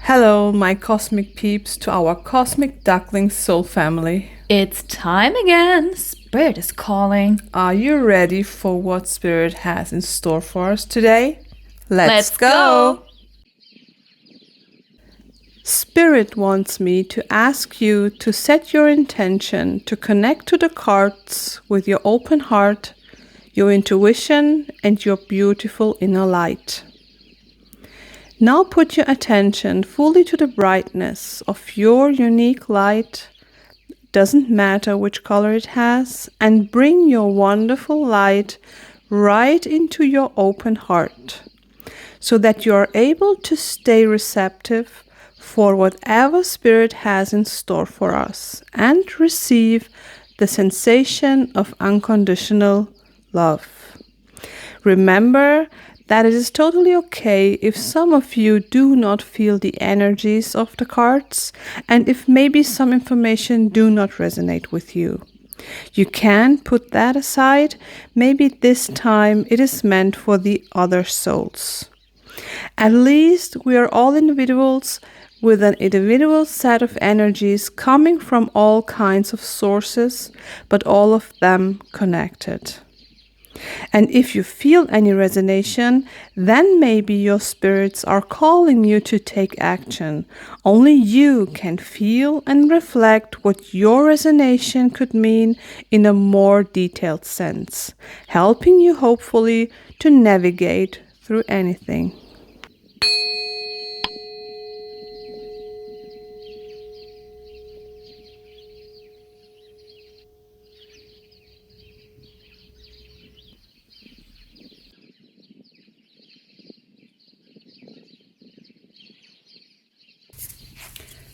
Hello, my cosmic peeps, to our cosmic duckling soul family. It's time again. Spirit is calling. Are you ready for what Spirit has in store for us today? Let's go! Spirit wants me to ask you to set your intention to connect to the cards with your open heart, your intuition, and your beautiful inner light. Now put your attention fully to the brightness of your unique light, doesn't matter which color it has, and bring your wonderful light right into your open heart, so that you are able to stay receptive for whatever Spirit has in store for us and receive the sensation of unconditional love. Remember that it is totally okay if some of you do not feel the energies of the cards and if maybe some information do not resonate with you. You can put that aside. Maybe this time it is meant for the other souls. At least we are all individuals with an individual set of energies coming from all kinds of sources, but all of them connected. And if you feel any resonation, then maybe your spirits are calling you to take action. Only you can feel and reflect what your resonation could mean in a more detailed sense, helping you hopefully to navigate through anything.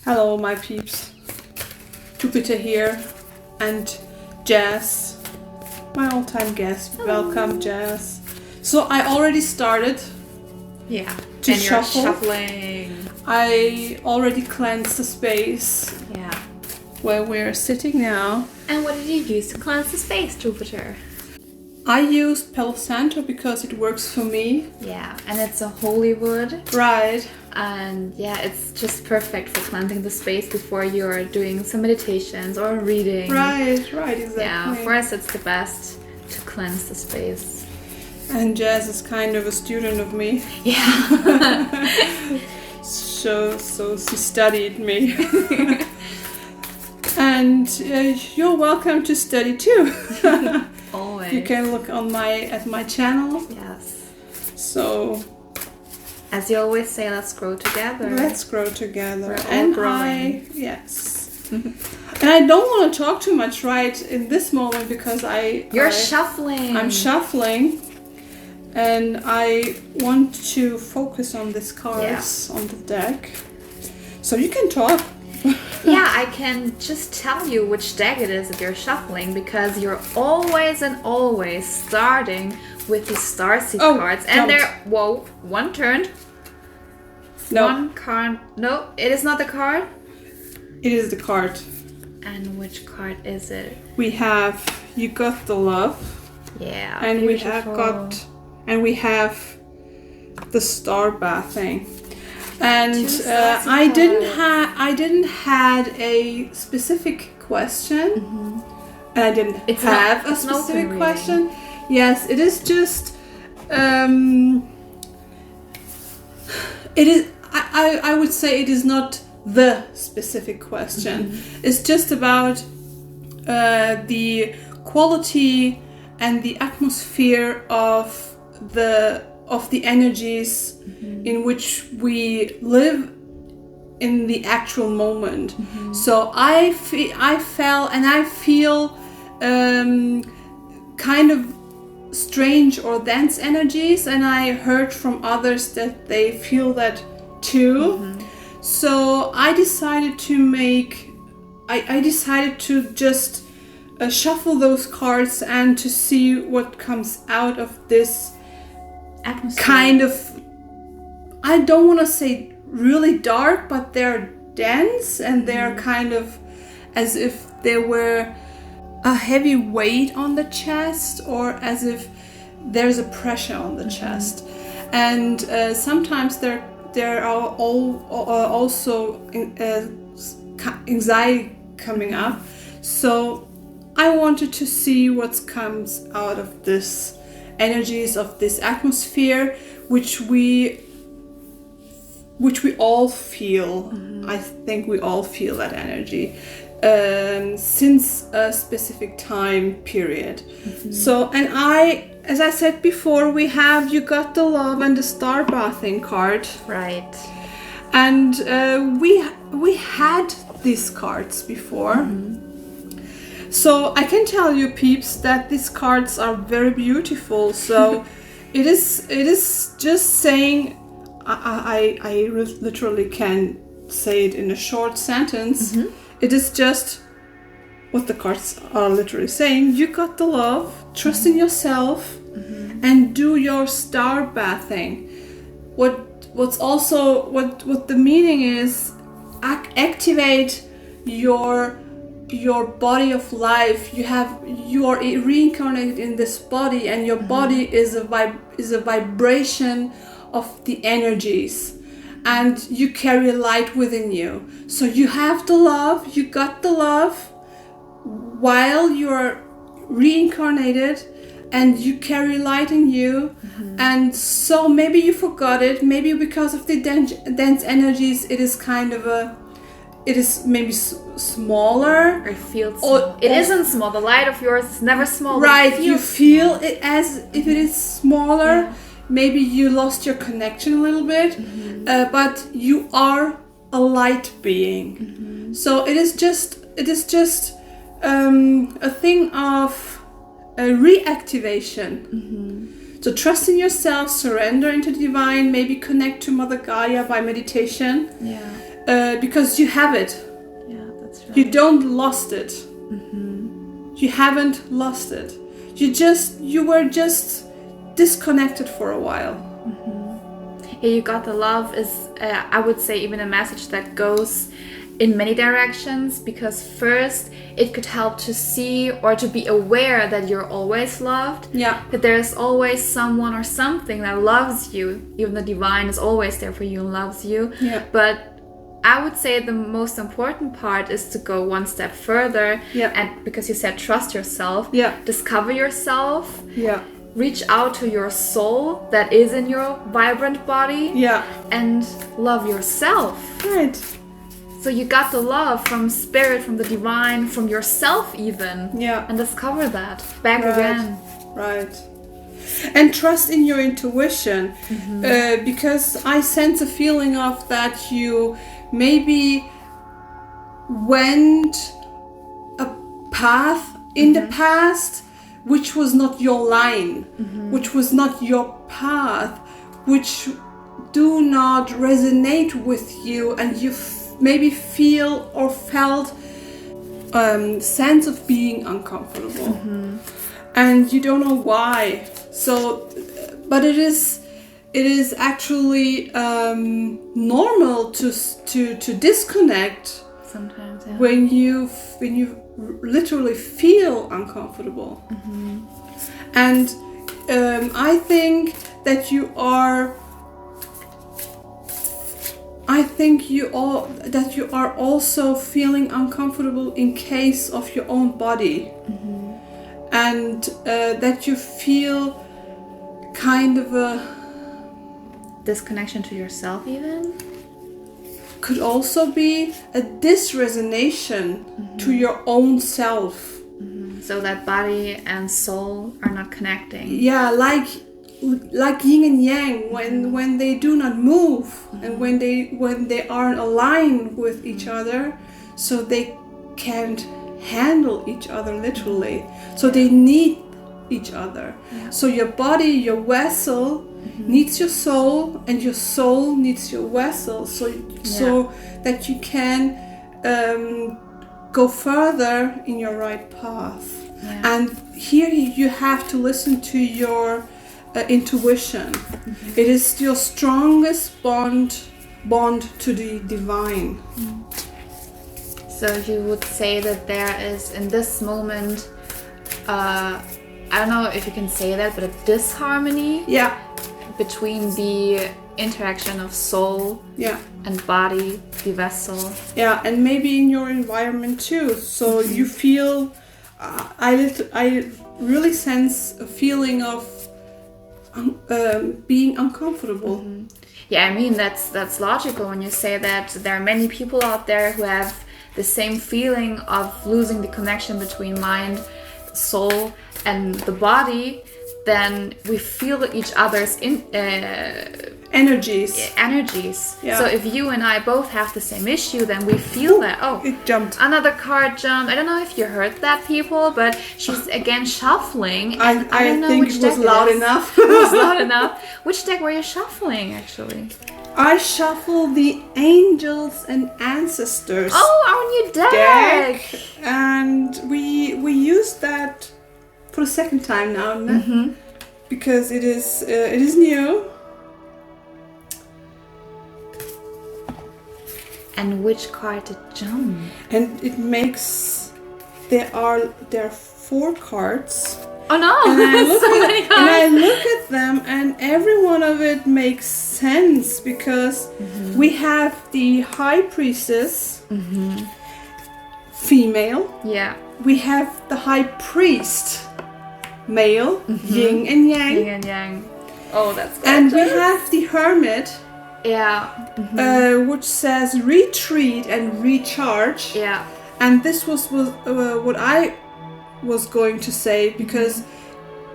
Hello, my peeps. Jupiter here, and Jazz, my all-time guest. Hello. Welcome, Jazz. So I already started. Yeah. To and shuffle. You're shuffling. I already cleansed the space Yeah. where we're sitting now. And what did you use to cleanse the space, Jupiter? I used Palo Santo because it works for me. Yeah, and it's a holy wood. Right. And yeah, it's just perfect for cleansing the space before you're doing some meditations or reading. Right, exactly. Yeah, for us it's the best to cleanse the space. And Jazz is kind of a student of me. Yeah. So she studied me. And you're welcome to study too. Always. You can look on at my channel. Yes. So as you always say, let's grow together. let's grow together. We're all growing. Yes. And I don't want to talk too much right in this moment because You're shuffling. I'm shuffling, and I want to focus on these cards on the deck. So you can talk. Yeah, I can just tell you which deck it is that you're shuffling because you're always starting with the starseed cards. And one turned. No. One card. No, it is not the card. It is the card. And which card is it? We have You Got the Love. Yeah. And beautiful. we have the Star Bathing. And I didn't had a specific question. Mm-hmm. And I didn't have a specific question. Yes, it is just it is I would say it is not the specific question. Mm-hmm. It's just about the quality and the atmosphere of the energies in which we live in the actual moment. So I feel kind of strange or dense energies, and I heard from others that they feel that too. So I decided to just shuffle those cards and to see what comes out of this atmosphere. Kind of, I don't want to say really dark, but they're dense and they're kind of as if there were a heavy weight on the chest, or as if there's a pressure on the chest. And sometimes they're there are also anxiety coming up. So I wanted to see what comes out of this energies of this atmosphere, which we all feel. I think we all feel that energy since a specific time period. So, and as I said before, you got the love and the star bathing card. Right. And we had these cards before. So I can tell you, peeps, that these cards are very beautiful. So it is just saying, I literally can say it in a short sentence. It is just what the cards are literally saying. You got the love, trust in yourself, and do your star bathing. What's also what the meaning is, activate your body of life. You are reincarnated in this body, and your body is a vibration of the energies, and you carry light within you. So you have the love, you got the love while you're reincarnated, and you carry light in you. And so maybe you forgot it, maybe because of the dense energies, it is kind of it is maybe smaller. It feels small. It isn't small. The light of yours is never small. Right, you feel it as if it is smaller. Yeah. Maybe you lost your connection a little bit, but you are a light being. So it is just a thing of reactivation. So trust in yourself, surrender into the divine, maybe connect to Mother Gaia by meditation. Because you have it. Yeah, that's right. You don't lost it. You haven't lost it. You were just disconnected for a while. Yeah, you got the love is, I would say, even a message that goes in many directions, because first it could help to see or to be aware that you're always loved. Yeah. That there's always someone or something that loves you. Even the divine is always there for you and loves you. Yeah. But I would say the most important part is to go one step further. Yeah. And because you said trust yourself. Yeah. Discover yourself. Yeah. Reach out to your soul that is in your vibrant body. Yeah. And love yourself. Right. So you got the love from spirit, from the divine, from yourself even. Yeah. And discover that back again. Right. And trust in your intuition. Because I sense a feeling of that you maybe went a path in the past which was not your line, which was not your path, which do not resonate with you, and you maybe feel or felt sense of being uncomfortable, and you don't know why. So, but it is actually normal to disconnect sometimes. Yeah. When you literally feel uncomfortable, and I think that you are. I think you are also feeling uncomfortable in case of your own body, and that you feel kind of a disconnection to yourself even. Could also be a disresonation to your own self. So that body and soul are not connecting. Yeah, like yin and yang, when they do not move, and when they aren't aligned with each other, so they can't handle each other literally. So they need each other. Yeah. So your body, your vessel, needs your soul, and your soul needs your vessel. So that you can go further in your right path. Yeah. And here you have to listen to your intuition. It is your strongest bond to the divine. So you would say that there is in this moment, I don't know if you can say that, but a disharmony. Yeah. Between the interaction of soul Yeah. and body, the vessel. Yeah, and maybe in your environment too. So you feel, I really sense a feeling of being uncomfortable. Yeah, I mean that's logical when you say that there are many people out there who have the same feeling of losing the connection between mind, soul, and the body. Then we feel each other's Energies. energies. Yeah. So if you and I both have the same issue, then we feel that. Oh, It jumped. another card jumped. I don't know if you heard that, people, but she's again shuffling. I don't know think which it was deck loud is. enough. It was loud enough. Which deck were you shuffling, actually? I shuffle the angels and ancestors Oh, our new deck. and we used that for the second time now, because it is new. And which card did jump? And it makes there are 4 cards. Oh no! And I look, So many and I cards. look at them, and every one of it makes sense because we have the High Priestess, female. Yeah. We have the High Priest, male, yin and yang. Yin and yang. Oh, that's good. And we have the Hermit, Yeah. which says retreat and recharge. Yeah. And this was what I was going to say, because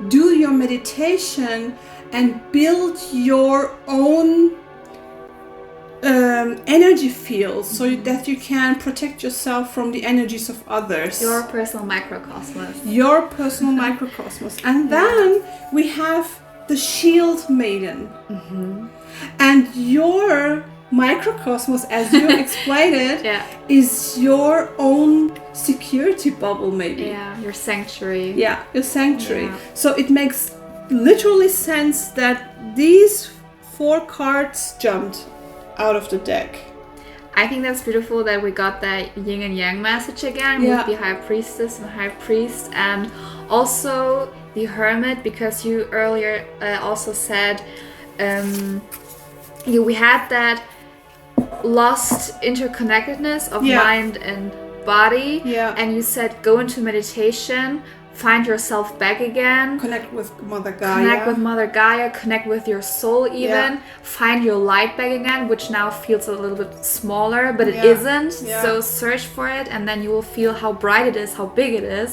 do your meditation and build your own energy field so that you can protect yourself from the energies of others. Your personal microcosmos. Your personal microcosmos. And then we have the Shield Maiden. And your microcosmos, as you explained it, Yeah. is your own security bubble, maybe. Yeah. Your sanctuary. Yeah, your sanctuary. Yeah. So it makes literally sense that these 4 cards jumped out of the deck. I think that's beautiful that we got that yin and yang message again Yeah. with the High Priestess and High Priest, and also the Hermit, because you earlier also said we had that lost interconnectedness of Yeah. mind and body, Yeah. and you said go into meditation, find yourself back again. Connect with Mother Gaia. Connect with Mother Gaia, connect with your soul even, Yeah. find your light back again, which now feels a little bit smaller, but it Yeah. isn't. Yeah. So search for it, and then you will feel how bright it is, how big it is.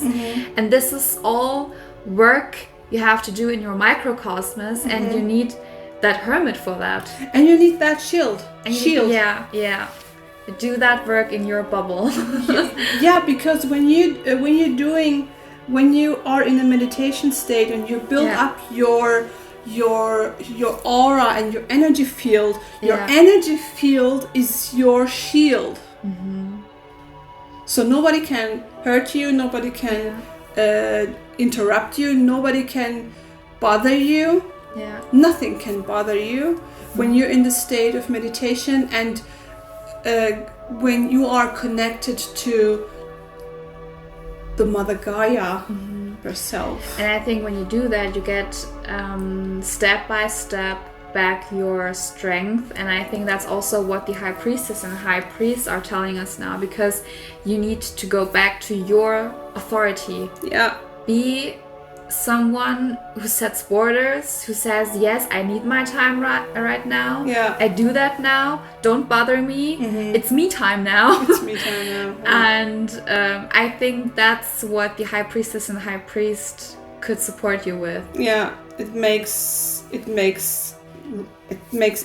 And this is all work you have to do in your microcosmos, and you need that hermit for that. And you need that shield. And you- shield. Yeah. Do that work in your bubble. Yeah, because when you are in a meditation state and you build Yeah. up your aura and your energy field, your Yeah. energy field is your shield. So nobody can hurt you, nobody can interrupt you, nobody can bother you. Yeah. Nothing can bother you when you're in the state of meditation, and when you are connected to the Mother Gaia herself. And I think when you do that, you get step by step back your strength. And I think that's also what the High Priestess and High Priest are telling us now, because you need to go back to your authority. Yeah. Be someone who sets borders, who says, yes, I need my time right now. Yeah. I do that now. Don't bother me. It's me time now. It's me time now. And I think that's what the High Priestess and High Priest could support you with. Yeah, it makes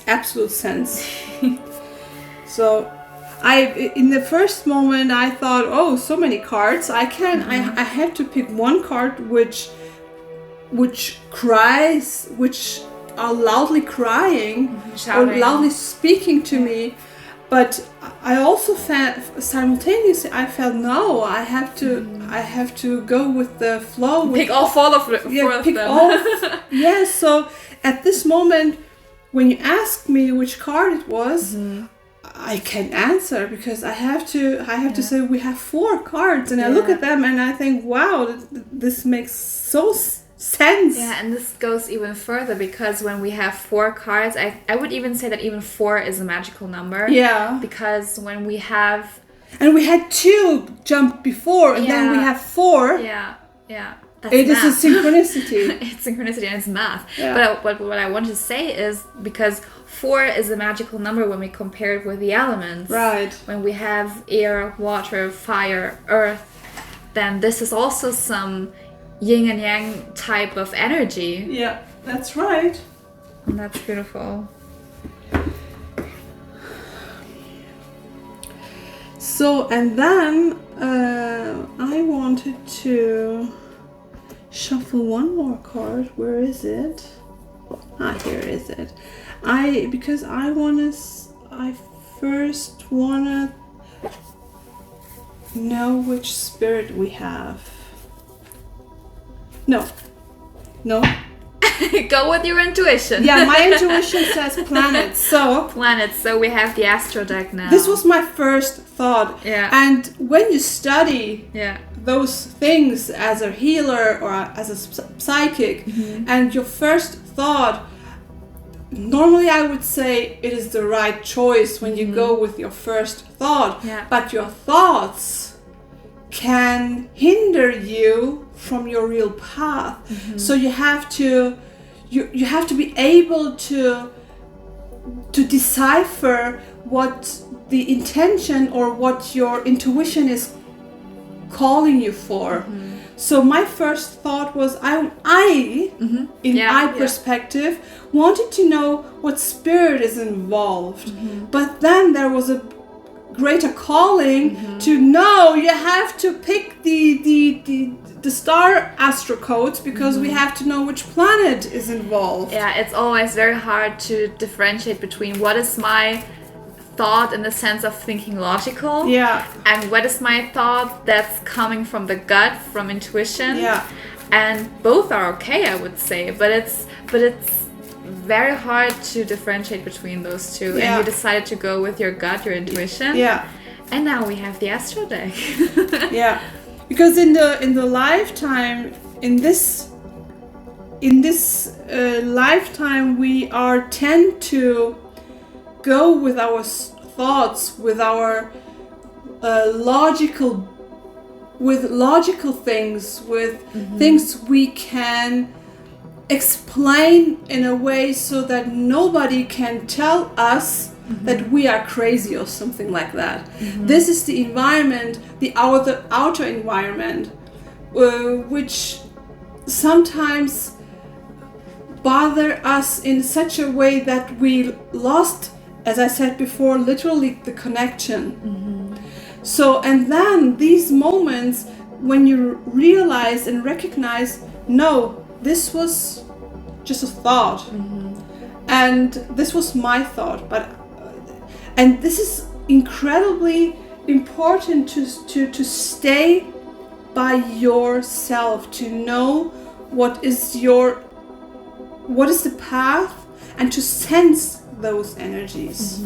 absolute sense. So in the first moment I thought, oh, so many cards. I had to pick one card which cries, which are loudly crying or Shouting. loudly speaking to me. But I also felt simultaneously, I felt no, I have to go with the flow. Pick all four of them. Pick all. Yes. So at this moment, when you ask me which card it was, I can't answer because I have to say we have 4 cards, and I look at them and I think, wow, this makes sense. Yeah, and this goes even further because when we have 4 cards, I would even say that even 4 is a magical number. Yeah. Because when we have... And we had 2 jump before, and then we have 4. Yeah, yeah. That's it math. is a synchronicity. It's synchronicity and it's math. Yeah. But what I want to say is because 4 is a magical number when we compare it with the elements. Right. When we have air, water, fire, earth, then this is also some yin and yang type of energy. Yeah, that's right. And that's beautiful. So, and then I wanted to shuffle one more card. Where is it? Here is it. I first wanna know which spirit we have. No. Go with your intuition. Yeah, my intuition says planets. So planets. So we have the astro deck now. This was my first thought. Yeah. And when you study those things as a healer or as a psychic, and your first thought, normally I would say it is the right choice when you go with your first thought. Yeah. But your thoughts can hinder you from your real path. So you have to be able to decipher what the intention or what your intuition is calling you for. So my first thought was I perspective wanted to know what spirit is involved. But then there was a greater calling to know you have to pick the star astro codes because we have to know which planet is involved. Yeah, it's always very hard to differentiate between what is my thought in the sense of thinking logical, and what is my thought that's coming from the gut, from intuition. And both are okay, I would say, but it's very hard to differentiate between those two. And you decided to go with your gut, your intuition. And now we have the astro deck. Because in the lifetime, in this lifetime, we tend to go with our thoughts, with our logical things, with things we can explain in a way so that nobody can tell us that we are crazy or something like that. This is the environment, the outer environment, which sometimes bother us in such a way that we lost, as I said before, literally the connection. So, and then these moments when you realize and recognize, no, this was just a thought, and this was my thought, and this is incredibly important to stay by yourself, to know what is the path, and to sense those energies.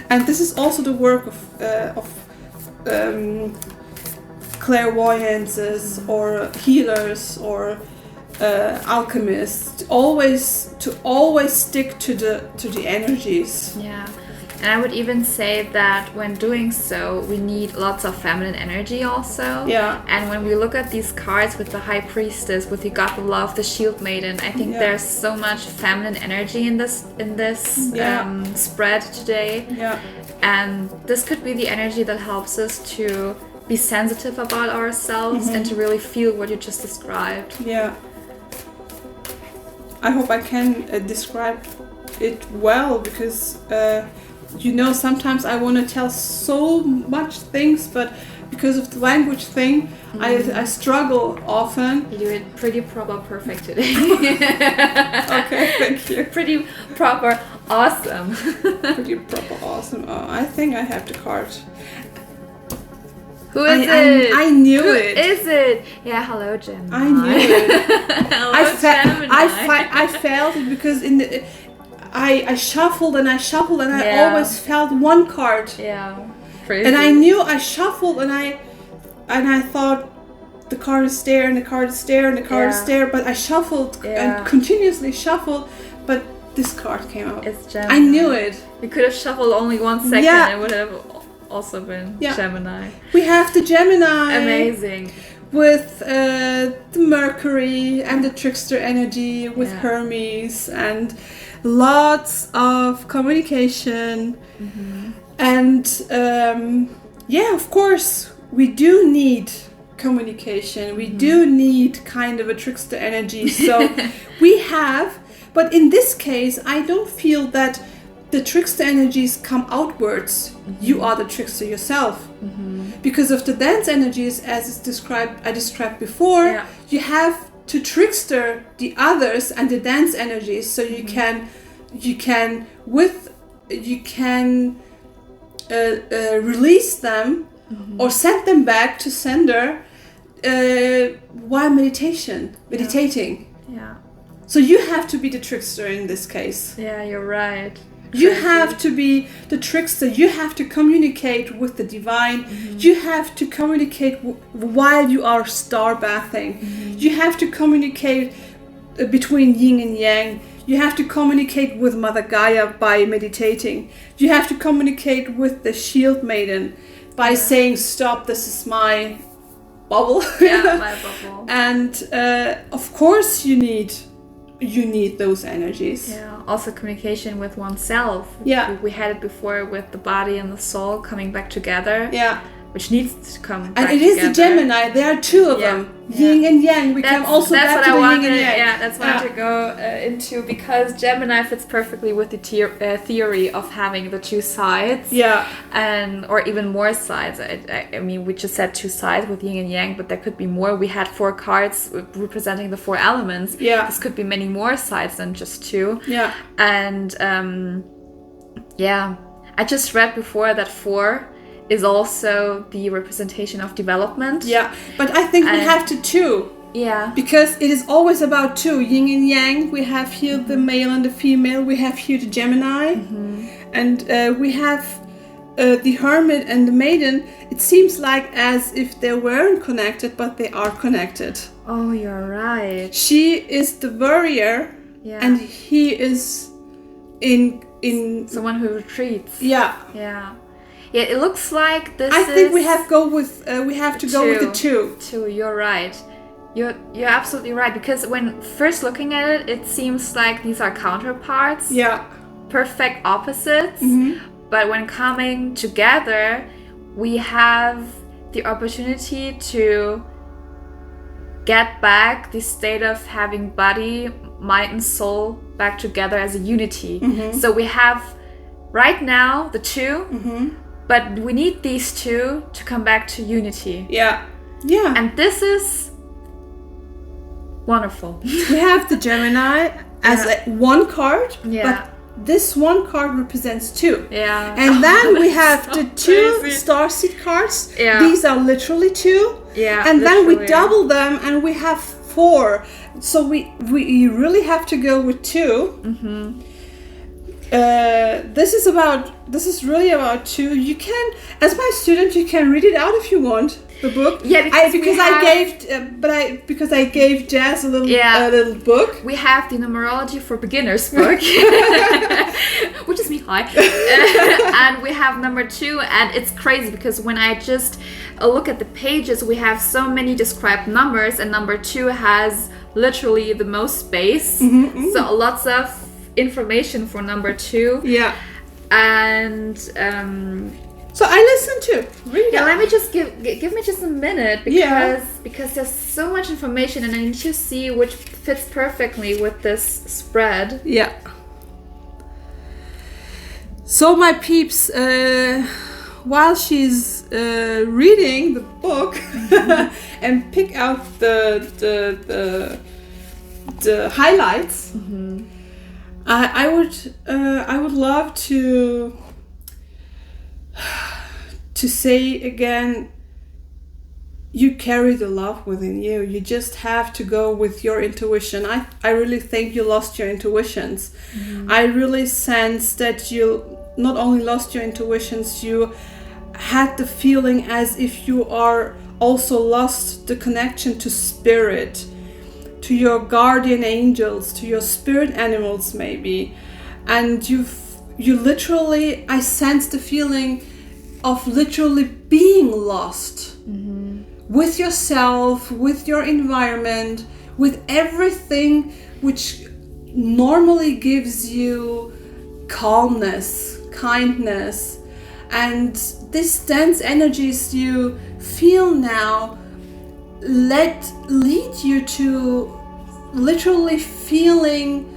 And this is also the work of clairvoyances or healers or alchemists, to always stick to the energies. Yeah. And I would even say that when doing so, we need lots of feminine energy also. Yeah. And when we look at these cards with the High Priestess, with the God of Love, the Shield Maiden, I think there's so much feminine energy in this spread today. Yeah. And this could be the energy that helps us to be sensitive about ourselves and to really feel what you just described. Yeah. I hope I can describe it well, because sometimes I want to tell so much things, but because of the language thing, I struggle often. You do it pretty proper perfect today. Okay, thank you. Pretty proper awesome. Pretty proper awesome. Oh, I think I have the card. Who is it? I knew it. Who is it? Yeah, hello, Gemini. I knew it. Hello, I felt it because I shuffled and I always felt one card. Yeah. Crazy. And I knew I shuffled and I thought, the card is there and the card is there and the card is there, but I shuffled and continuously shuffled, but this card came out. It's Gemini. I knew it. You could have shuffled only 1 second. Yeah. It would have also been Gemini. We have the Gemini. Amazing. With the Mercury and the trickster energy with Hermes and lots of communication. And of course, we do need communication. We do need kind of a trickster energy. So we have, but in this case, I don't feel that the trickster energies come outwards. You are the trickster yourself. Because of the dance energies, as it's I described before, you have to trickster the others and the dance energies, so you can release them or send them back to sender while meditating. Yeah. So you have to be the trickster in this case. Yeah, you're right. You have to be the trickster. You have to communicate with the divine. You have to communicate while you are star bathing. You have to communicate between yin and yang. You have to communicate with Mother Gaia by meditating. You have to communicate with the shield maiden by saying, stop, this is my bubble. Yeah, my bubble. And of course you need those energies. Yeah, also communication with oneself. Yeah. We had it before with the body and the soul coming back together. Yeah. Which needs to come back together. And it is the Gemini. There are two of them. Yin and Yang. We come also back to the yin and yang. Yeah, that's what I wanted to go into, because Gemini fits perfectly with the theory of having the two sides. Yeah. Or even more sides. I mean, we just said two sides with Yin and Yang, but there could be more. We had 4 cards representing the 4 elements. Yeah. This could be many more sides than just 2. Yeah. And I just read before that 4 is also the representation of development. Yeah, but I think we have to 2. Yeah. Because it is always about 2. Yin and Yang. We have here the male and the female. We have here the Gemini. And we have the Hermit and the Maiden. It seems like as if they weren't connected, but they are connected. Oh, you're right. She is the warrior. Yeah. And he is in someone who retreats. Yeah. Yeah. Yeah, it looks like this. I think we have to go with the 2. 2, you're right. You're absolutely right, because when first looking at it, it seems like these are counterparts. Yeah. Perfect opposites. But when coming together, we have the opportunity to get back the state of having body, mind, and soul back together as a unity. So we have right now the 2. But we need these 2 to come back to unity. Yeah. Yeah. And this is wonderful. We have the Gemini as one card. Yeah. But this one card represents 2. Yeah. And then we have so the 2 crazy. Starseed cards. Yeah. These are literally 2. Yeah. And then we literally. double them and we have 4. So we really have to go with 2. This is really about 2. You can, as my student, you can read it out if you want the book. Yeah, because I gave Jazz a little book. We have the numerology for beginners book, which is me. Hi, and we have number 2, and it's crazy because when I just look at the pages, we have so many described numbers, and number 2 has literally the most space. So lots of information for number 2. Yeah. And so I listen to read. Yeah, let me just give me just a minute, because there's so much information and I need to see which fits perfectly with this spread. Yeah. So my peeps, while she's reading the book and pick out the highlights. I would love to say again, you carry the love within you. You just have to go with your intuition. I really think you lost your intuitions. I really sense that you not only lost your intuitions, you had the feeling as if you are also lost the connection to spirit, to your guardian angels, to your spirit animals maybe, and you literally, I sense the feeling of literally being lost with yourself, with your environment, with everything which normally gives you calmness, kindness, and these dense energies you feel now lead you to literally feeling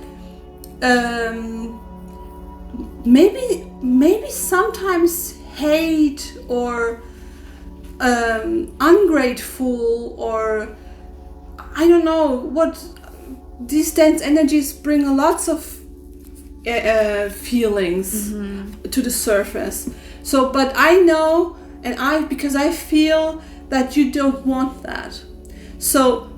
maybe sometimes hate or ungrateful, or I don't know what. These dense energies bring lots of feelings to the surface. So, but I know, because I feel that you don't want that. So,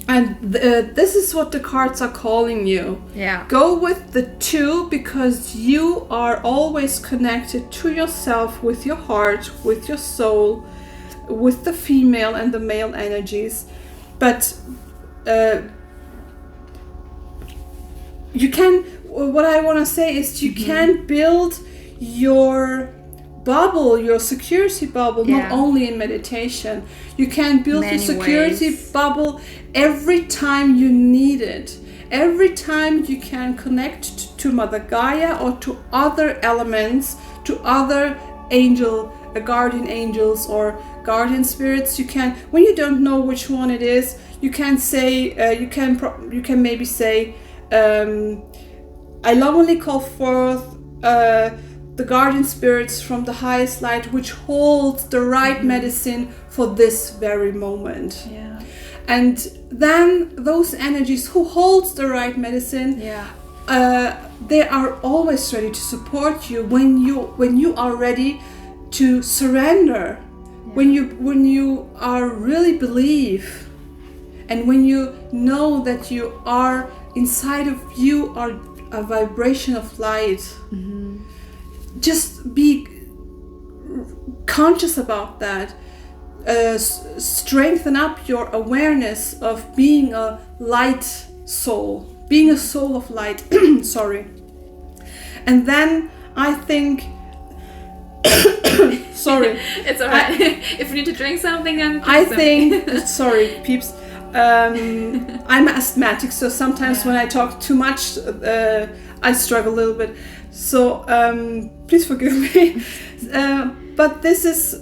and this is what the cards are calling you. Yeah. Go with the 2, because you are always connected to yourself, with your heart, with your soul, with the female and the male energies. But you can, what I want to say is you can build your bubble, your security bubble, not only in meditation. You can build your security bubble every time you need it. Every time you can connect to Mother Gaia or to other elements, to other guardian angels or guardian spirits. You can, when you don't know which one it is, you can say, you can maybe say, I lovingly call forth the guardian spirits from the highest light, which holds the right medicine for this very moment. Yeah. And then those energies who holds the right medicine, they are always ready to support you when you are ready to surrender, when you are really believe, and when you know that you are inside of you are a vibration of light. Just be conscious about that. Strengthen up your awareness of being a light soul, being a soul of light. Sorry. And then I think sorry. It's alright. If you need to drink something, then I think sorry peeps, I'm asthmatic, so sometimes when I talk too much I struggle a little bit, so please forgive me. But this is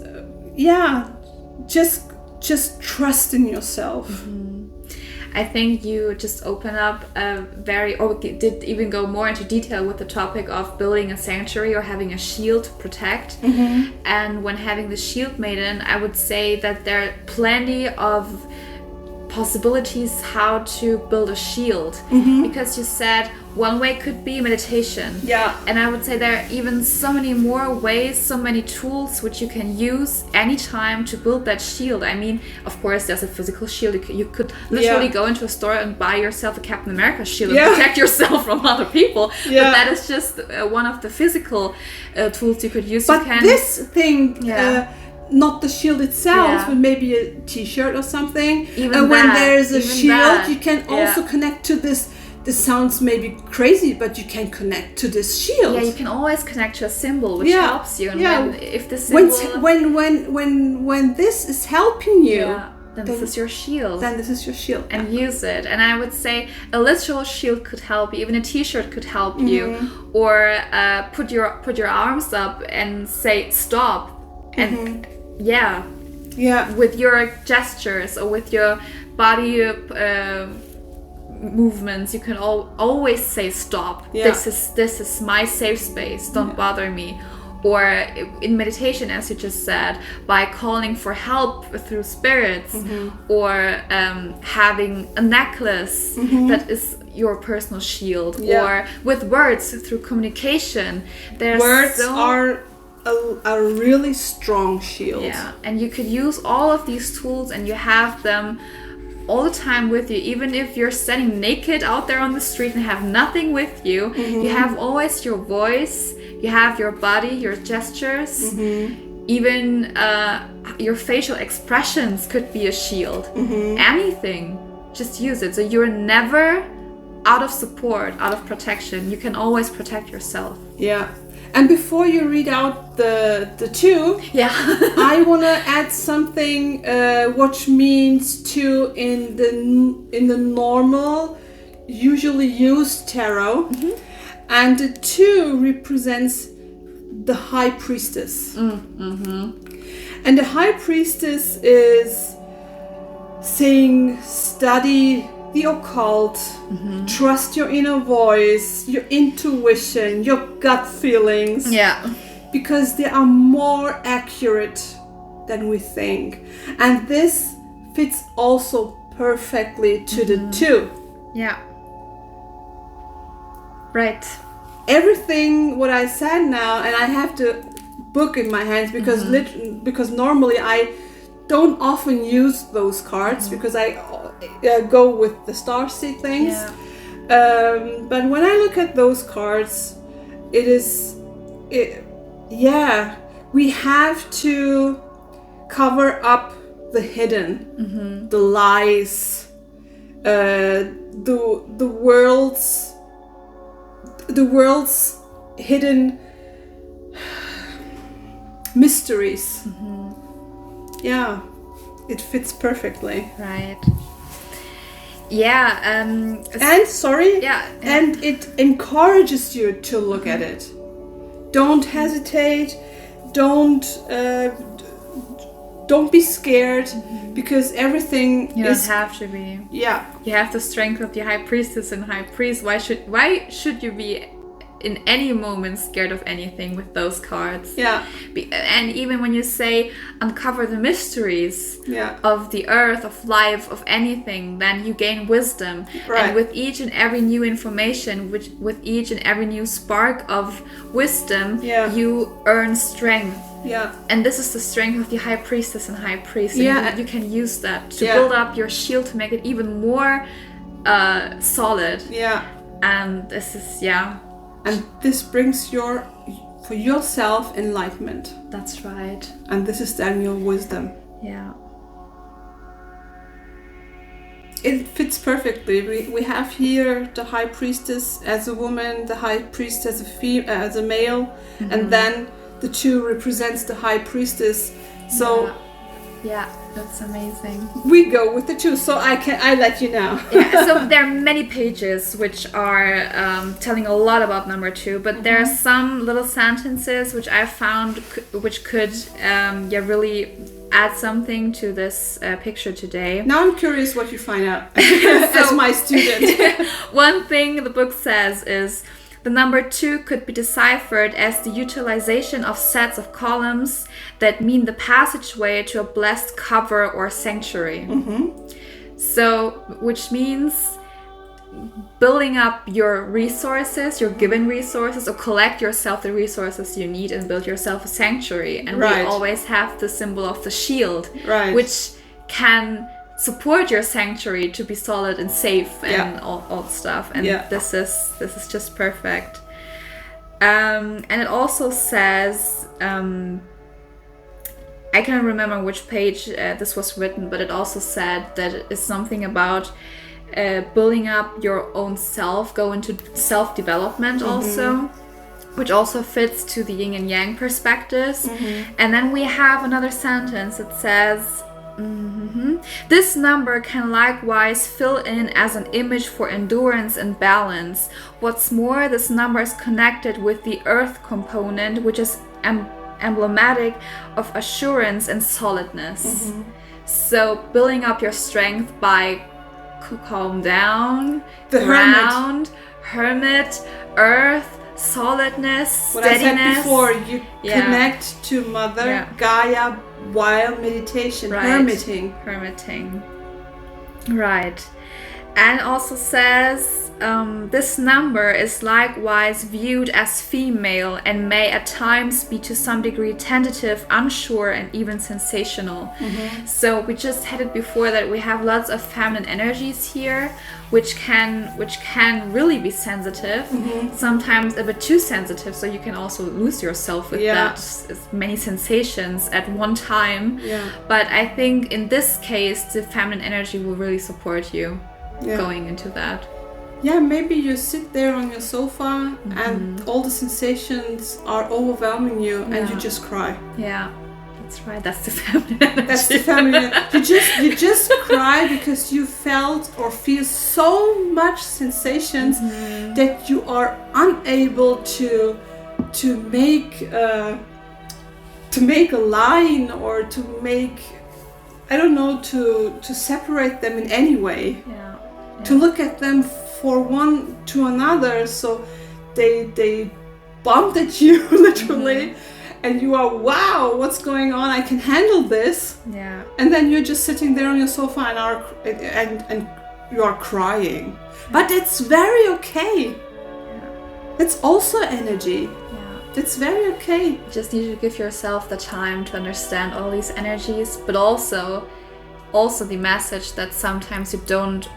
just trust in yourself. I think you just open up did even go more into detail with the topic of building a sanctuary or having a shield to protect. And when having the shield maiden, I would say that there are plenty of possibilities how to build a shield, because you said one way could be meditation, and I would say there are even so many more ways, so many tools which you can use anytime to build that shield. I mean, of course there's a physical shield. You could literally go into a store and buy yourself a Captain America shield and protect yourself from other people, but that is just one of the physical tools you could use. But this thing, not the shield itself, but maybe a t-shirt or something. And when there is a shield, you can also connect to this. This sounds maybe crazy, but you can connect to this shield. Yeah, you can always connect to a symbol which helps you. And if the symbol, when this is helping you, then this is your shield. And use it. And I would say a literal shield could help you. Even a t-shirt could help you. Or put your arms up and say stop. And with your gestures or with your body movements, you can always say stop. This is my safe space. Don't bother me. Or in meditation, as you just said, by calling for help through spirits, or having a necklace that is your personal shield, or with words through communication. Words are a really strong shield. And you could use all of these tools, and you have them all the time with you. Even if you're standing naked out there on the street and have nothing with you, you have always your voice, you have your body, your gestures. Even your facial expressions could be a shield. Anything, just use it. So you're never out of support, out of protection. You can always protect yourself. Yeah. And before you read out the 2, I want to add something which means 2 in the normal, usually used tarot. And the 2 represents the High Priestess. And the High Priestess is saying, study the occult, trust your inner voice, your intuition, your gut feelings. Yeah. Because they are more accurate than we think. And this fits also perfectly to the 2. Yeah. Right. Everything what I said now, and I have the book in my hands because because normally I don't often use those cards because I go with the starseed things. But when I look at those cards, we have to cover up the hidden, the lies, the world's hidden mysteries. Yeah, it fits perfectly. Right. Yeah. And it encourages you to look at it. Don't hesitate. Don't be scared because everything you don't have to be. Yeah. You have the strength of the High Priestess and High Priest. Why should you be in any moment scared of anything with those cards? Yeah. And even when you say uncover the mysteries of the earth, of life, of anything, then you gain wisdom. Right. And with each and every new information, with each and every new spark of wisdom, you earn strength. Yeah. And this is the strength of the High Priestess and High Priest. And you can use that to build up your shield to make it even more solid. Yeah. And this is And this brings for yourself enlightenment. That's right. And this is then your wisdom. Yeah. It fits perfectly. We have here the High Priestess as a woman, the High Priest as a male, and then the 2 represents the High Priestess. So yeah, that's amazing. We go with the 2, so I let you know. So there are many pages which are telling a lot about number 2, but there are some little sentences which I found which could really add something to this picture today. Now I'm curious what you find out as my student. One thing the book says is the number 2 could be deciphered as the utilization of sets of columns that mean the passageway to a blessed cover or sanctuary. So, which means building up your resources, your given resources, or collect yourself the resources you need and build yourself a sanctuary. And we always have the symbol of the shield, which can support your sanctuary to be solid and safe and all stuff. And this is just perfect. And it also says, I can't remember which page this was written, but it also said that it is something about building up your own self, go into self-development also, which also fits to the yin and yang perspectives. And then we have another sentence that says, this number can likewise fill in as an image for endurance and balance. What's more, this number is connected with the earth component, which is emblematic of assurance and solidness. So building up your strength by calm down, the ground, hermit, earth, solidness, what steadiness. I said before, you connect to Mother Gaia while meditation, hermiting. Right. And also says this number is likewise viewed as female and may at times be to some degree tentative, unsure, and even sensational. So we just had it before that we have lots of feminine energies here, which can really be sensitive, sometimes a bit too sensitive, so you can also lose yourself with that many sensations at one time. But I think in this case the feminine energy will really support you going into that. Yeah, maybe you sit there on your sofa and all the sensations are overwhelming you and you just cry. Yeah, that's right. That's the feminine energy. That's the feminine. You just cry because you felt or feel so much sensations that you are unable to make a line or to make, I don't know, to separate them in any way. To look at them for one to another, so they bumped at you literally, and you are, wow, what's going on? I can handle this. And then you're just sitting there on your sofa and you are crying. But it's very okay. It's also energy. It's very okay. You just need to give yourself the time to understand all these energies, but also the message that sometimes you don't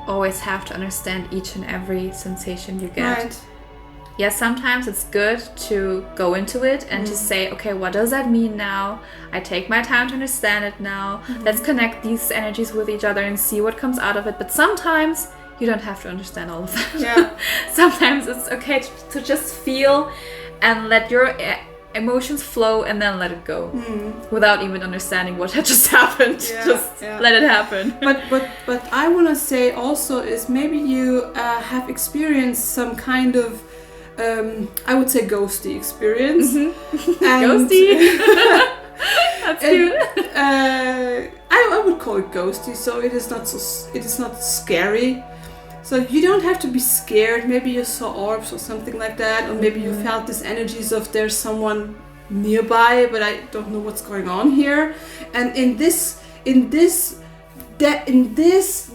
always have to understand each and every sensation you get. Yeah, sometimes it's good to go into it and to say, okay, what does that mean now? I take my time to understand it now. Let's connect these energies with each other and see what comes out of it. But sometimes you don't have to understand all of that. Sometimes it's okay to just feel and let your emotions flow and then let it go without even understanding what had just happened. Let it happen. But I want to say also is maybe you have experienced some kind of I would say ghosty experience. Ghosty. That's cute. I would call it ghosty, so it is not scary. So you don't have to be scared. Maybe you saw orbs or something like that, or maybe you felt these energies of there's someone nearby, but I don't know what's going on here. And in this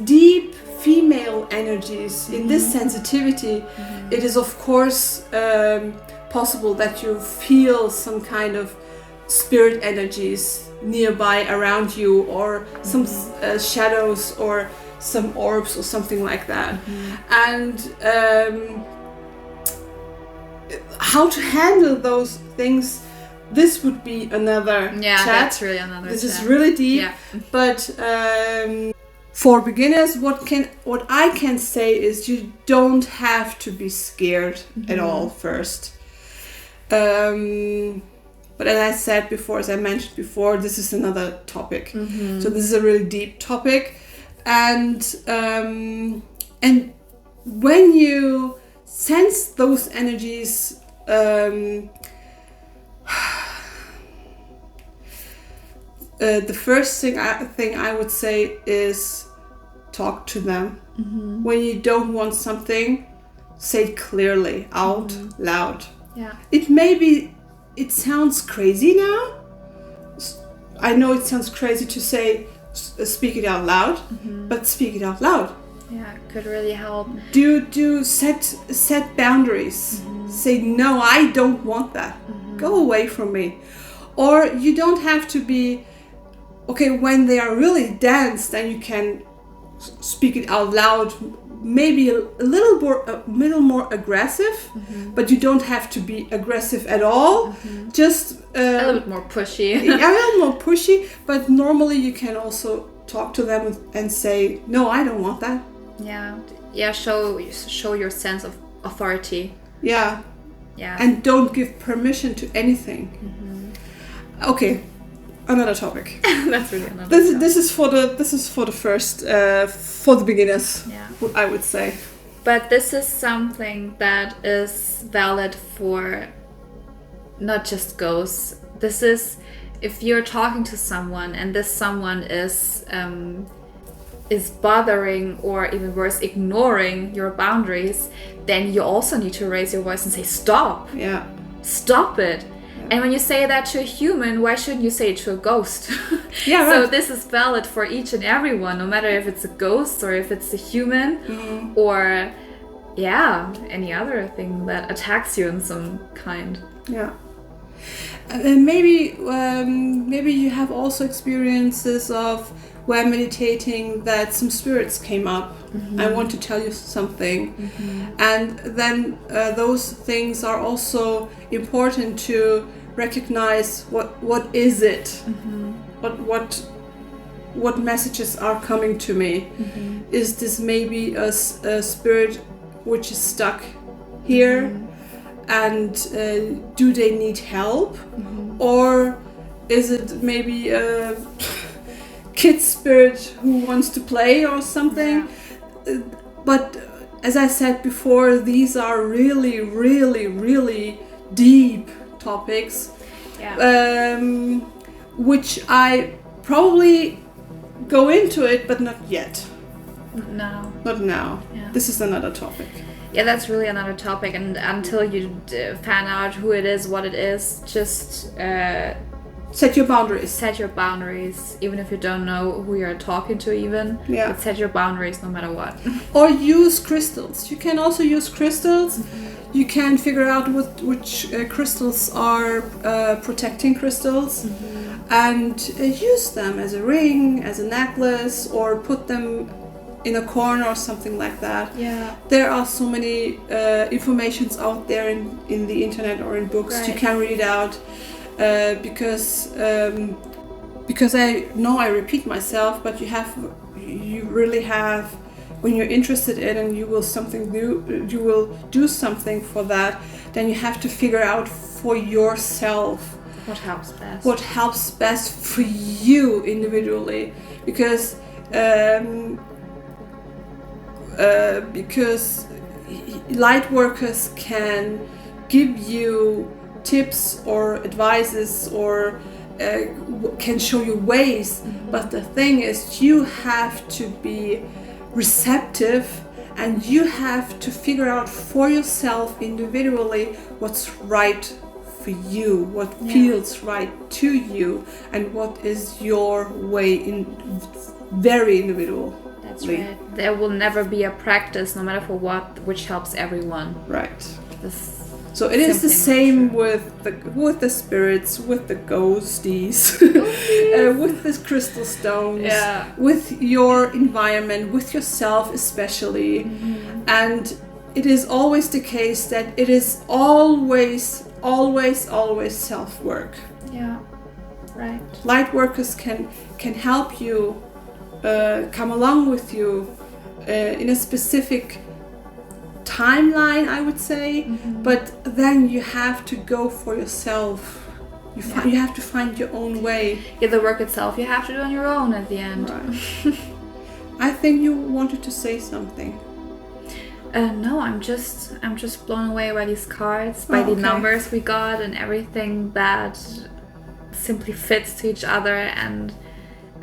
deep female energies, in this sensitivity, it is of course possible that you feel some kind of spirit energies nearby around you, or some shadows, or some orbs or something like that. And how to handle those things, this would be another chat. That's really another this chat. Is really deep. But for beginners, what I can say is you don't have to be scared at all first. But as I said before, as I mentioned before, this is another topic. So this is a really deep topic. And when you sense those energies, the first thing I would say is talk to them. When you don't want something, say it clearly, out loud. It sounds crazy now. I know it sounds crazy to say speak it out loud, but speak it out loud. Yeah, it could really help. Do set boundaries. Say, no, I don't want that. Go away from me. Or you don't have to be, okay, when they are really dense, then you can speak it out loud, maybe a little more aggressive, but you don't have to be aggressive at all. Just a little bit more pushy. A little more pushy, but normally you can also talk to them and say, no, I don't want that. Show your sense of authority. And don't give permission to anything. Okay, another topic. That's really another topic. This is for the first for the beginners. I would say. But this is something that is valid for not just ghosts. This is if you're talking to someone and this someone is bothering, or even worse, ignoring your boundaries, then you also need to raise your voice and say, stop. Stop it. And when you say that to a human, why shouldn't you say it to a ghost? So this is valid for each and everyone, no matter if it's a ghost or if it's a human, or yeah, any other thing that attacks you in some kind. Yeah. And maybe you have also experiences of where meditating that some spirits came up. I want to tell you something, and then those things are also important to recognize what is it, what messages are coming to me. Is this maybe a spirit which is stuck here? And do they need help? Or is it maybe a kid spirit who wants to play or something? But as I said before, these are really, really, really deep topics, which I probably go into it, but not yet. Not now. Yeah. This is another topic. Yeah, that's really another topic, and until you find out who it is, what it is, just set your boundaries. Set your boundaries, even if you don't know who you're talking to, even. Yeah. But set your boundaries no matter what. Or use crystals. You can also use crystals. You can figure out which crystals are protecting crystals, and use them as a ring, as a necklace, or put them in a corner or something like that. Yeah. There are so many informations out there in the internet or in books. Right. You can read out because I know I repeat myself, but you really have, when you're interested in and you will do something for that, then you have to figure out for yourself what helps best. What helps best for you individually, because light workers can give you tips or advices or can show you ways, but the thing is you have to be receptive and you have to figure out for yourself individually what's right for you, what feels right to you, and what is your way in very individual. That's right. There will never be a practice, no matter for what, which helps everyone. Right. So it is the same with the spirits, with the ghosties, with the crystal stones, with your environment, with yourself especially. And it is always the case that it is always self-work. Yeah, right. Light workers can help you, come along with you in a specific timeline, I would say, but then you have to go for yourself. You have to find your own way. Yeah, the work itself you have to do on your own at the end. Right. I think you wanted to say something. No, I'm just blown away by these cards, by the numbers we got, and everything that simply fits to each other. And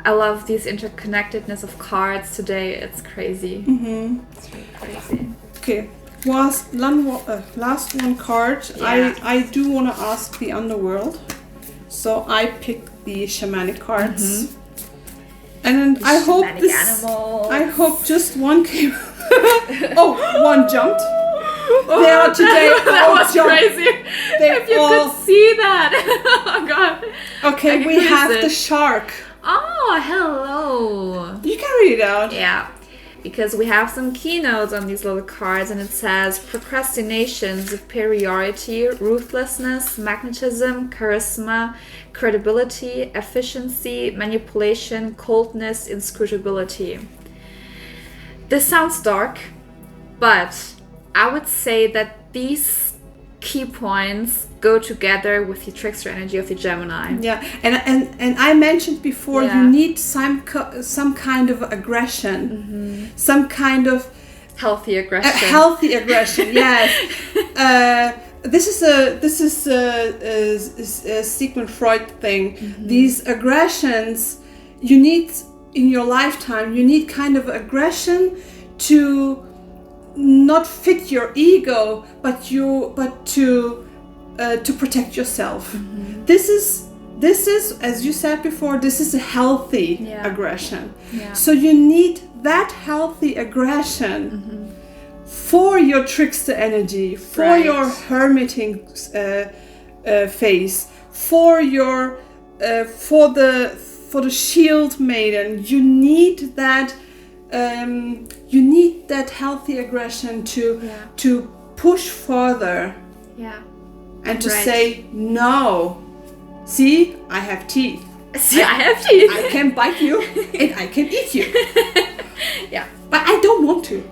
I love these interconnectedness of cards today. It's crazy. It's really crazy. Okay, last one card. Yeah. I do want to ask the underworld, so I picked the shamanic cards, and I hope just one came. One jumped. They are today. That was jumped. crazy. If you could see that. Oh god. Okay, we have the shark. Oh, hello. You can read it out. Yeah, because we have some keynotes on these little cards, and it says procrastination, superiority, ruthlessness, magnetism, charisma, credibility, efficiency, manipulation, coldness, inscrutability. This sounds dark, but I would say that these key points go together with the trickster energy of the Gemini. Yeah, and I mentioned before, you need some kind of aggression, some kind of healthy aggression. Healthy aggression, yes. This is a Sigmund Freud thing. These aggressions you need in your lifetime. You need kind of aggression to not fit your ego, but to protect yourself. This is, as you said before, this is a healthy aggression. So you need that healthy aggression for your trickster energy, for Right. your hermiting phase, for your for the shield maiden. You need that. You need that healthy aggression to push further Yeah. and to Right. say no. See, I have teeth. See, I have teeth. I can bite you and I can eat you. Yeah. But I don't want to.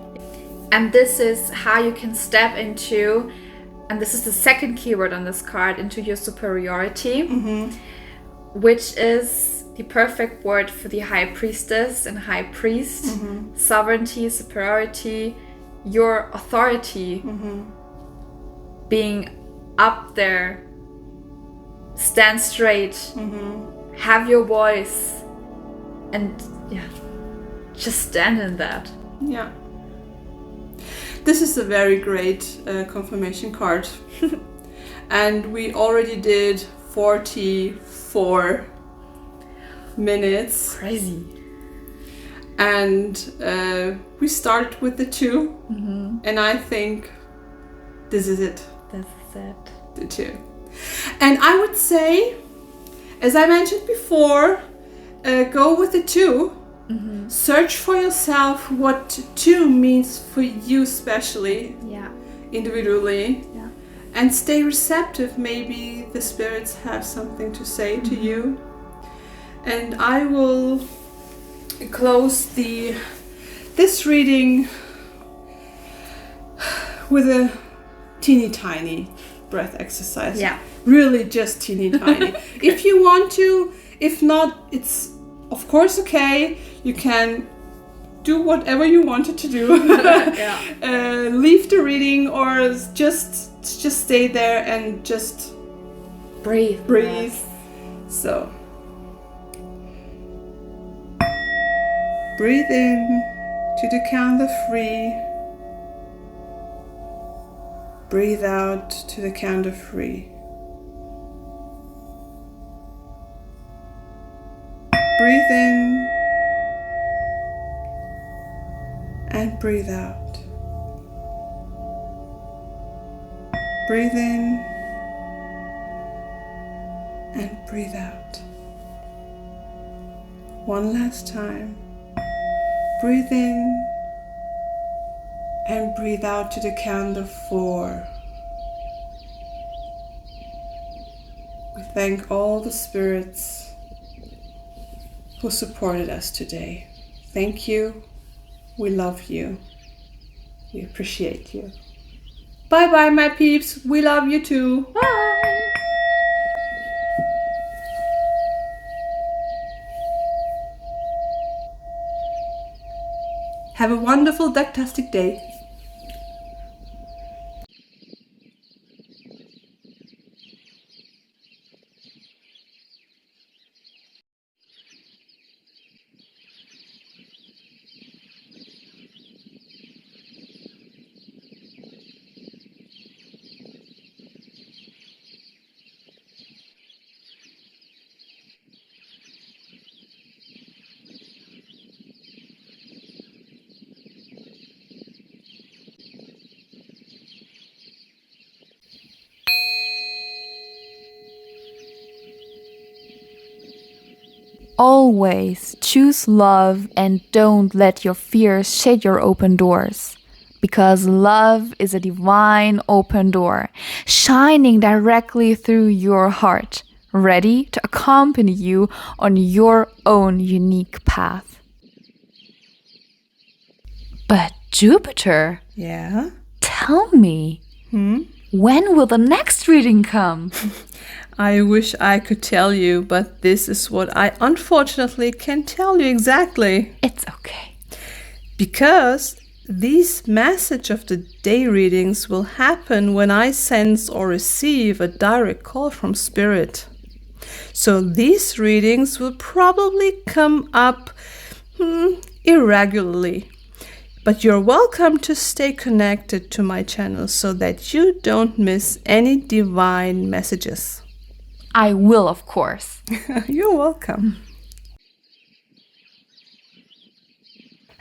And this is how you can step into, and this is the second keyword on this card, into your superiority, which is the perfect word for the high priestess and high priest. Sovereignty, superiority, your authority, being up there, stand straight, have your voice, and just stand in that. Yeah. This is a very great confirmation card. And we already did 44 minutes. Crazy. And we started with the 2. And I think this is it. This is it. The 2. And I would say, as I mentioned before, go with the 2. Search for yourself what 2 means for you, especially Yeah. individually, Yeah. and stay receptive. Maybe the spirits have something to say to you. And I will close this reading with a teeny tiny breath exercise. Yeah. Really just teeny tiny. If you want to, if not, it's of course okay. You can do whatever you wanted to do. Leave the reading or just stay there and just Breathe. breathe. So breathe in to the count of 3. Breathe out to the count of 3. Breathe in and breathe out. Breathe in and breathe out. One last time. Breathe in and breathe out to the count of 4. We thank all the spirits who supported us today. Thank you. We love you. We appreciate you. Bye bye, my peeps. We love you too. Bye. Have a wonderful, ducktastic day. Always choose love and don't let your fears shade your open doors. Because love is a divine open door, shining directly through your heart, ready to accompany you on your own unique path. But Jupiter, Yeah? tell me, when will the next reading come? I wish I could tell you, but this is what I unfortunately can tell you exactly. It's okay. Because these message of the day readings will happen when I sense or receive a direct call from Spirit. So these readings will probably come up irregularly. But you're welcome to stay connected to my channel so that you don't miss any divine messages. I will, of course. You're welcome.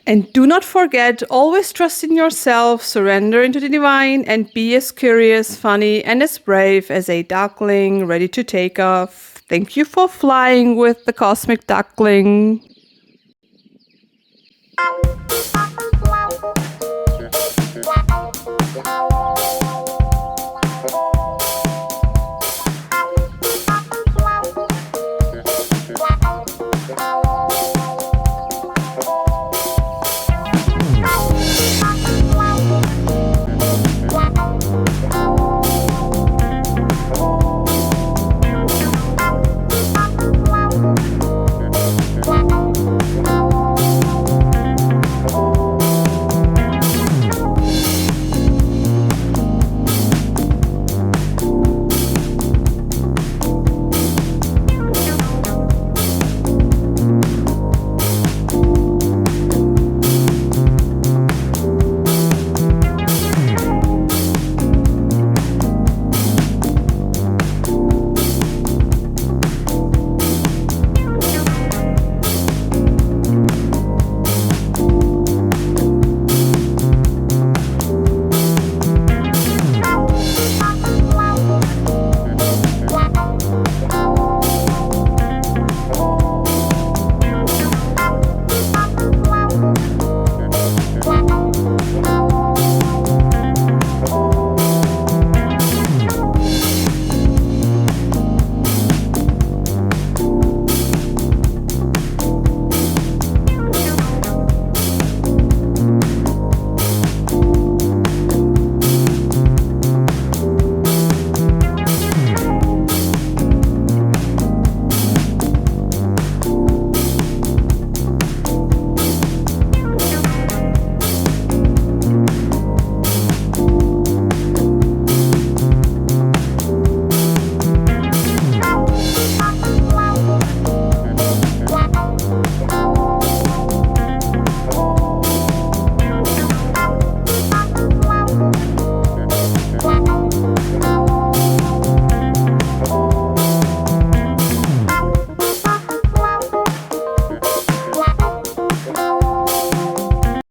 And do not forget, always trust in yourself, surrender into the divine, and be as curious, funny, and as brave as a duckling ready to take off. Thank you for flying with the cosmic duckling.